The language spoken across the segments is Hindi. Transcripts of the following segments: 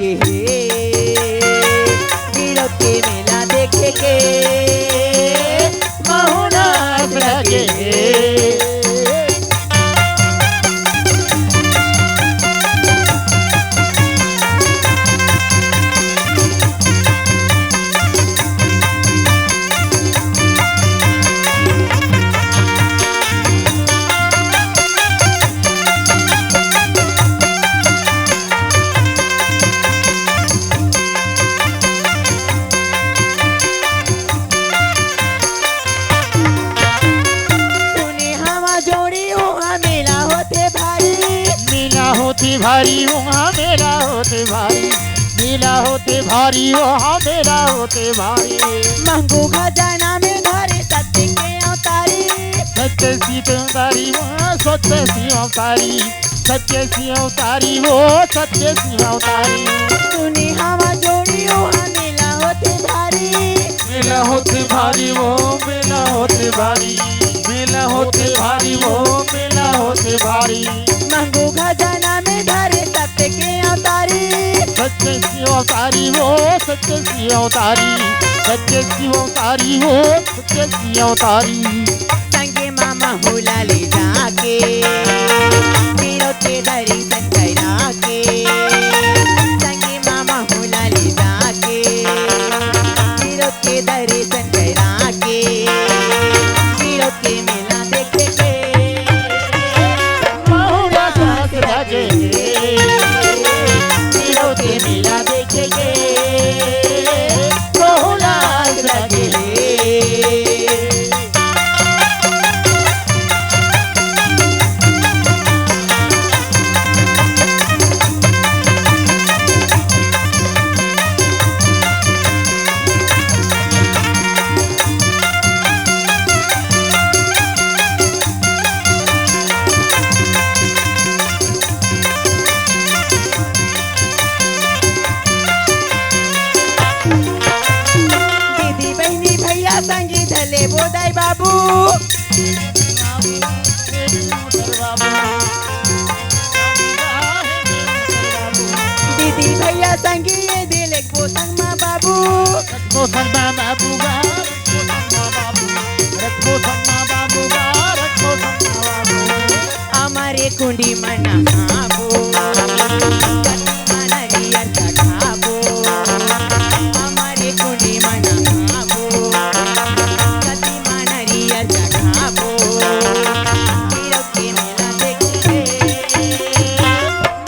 लगे वीरों के मेला देखे के बहुनास लगे। होते भारी वहाँ मेरा होते भारी, मेला होते भारी वहाँ मेला होते भारी। मंगू खजाना में धरे सत्य के अवतारी, सत्य सी अवतारी वहाँ सत्य सी अवतारी, सत्य सी अवतारी वो सत्य सी अवतारी। सुनी हवा जोड़ी वहाँ मेला होते भारी, मेला होते भारी वो मेला होते भारी, मेला होते भारी वो मेला होते भारी। मंगू खजाना में धरे सत्य के अवतारी, सत्य सी अवतारी वो सत्य सी अवतारी, सत्य सी अवतारी वो सत्य सी अवतारी। संगे मामा हुला ले जाके वीरों के दर्शन करा के, संगे मामा हुला ले जाके वीरों के दर्शन करा के, वीरों के मेला देखे के बहुनास लगे, वीरों के मेला देखे के बहुनास लगे। संगी धले बोदाई बाबू, दीदी भैया संगी ये दिले को संग माँ बाबू, रखो संग माँ बाबू गा, रखो संग माँ बाबू गा, रखो संग माँ बाबू। हमारे कुंडी मना खाबो, मना रिया खाबो, हमारे कुंडी मना खाबो, कति मना रिया खाबो। वीरों के मेला देखे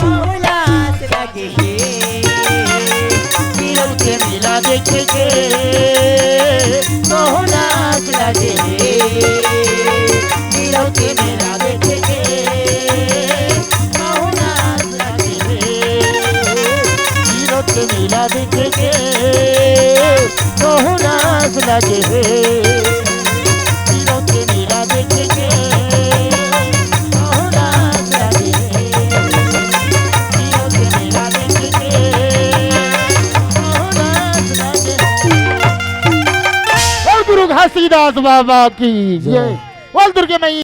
बहुनास लगे, वीरों के मेला देखे के बहुनास लगे, वीरों के मेला देखे के बहुनास लगे, वीरों के मेला देखे के बहुनास लगे, वीरों के मेला देखे के बहुनास लगे, वीरों के मेला देखे के बहुनास लगे। बोल गुरु घासीदास बाबा की जय। बोल दुर्गे मैया।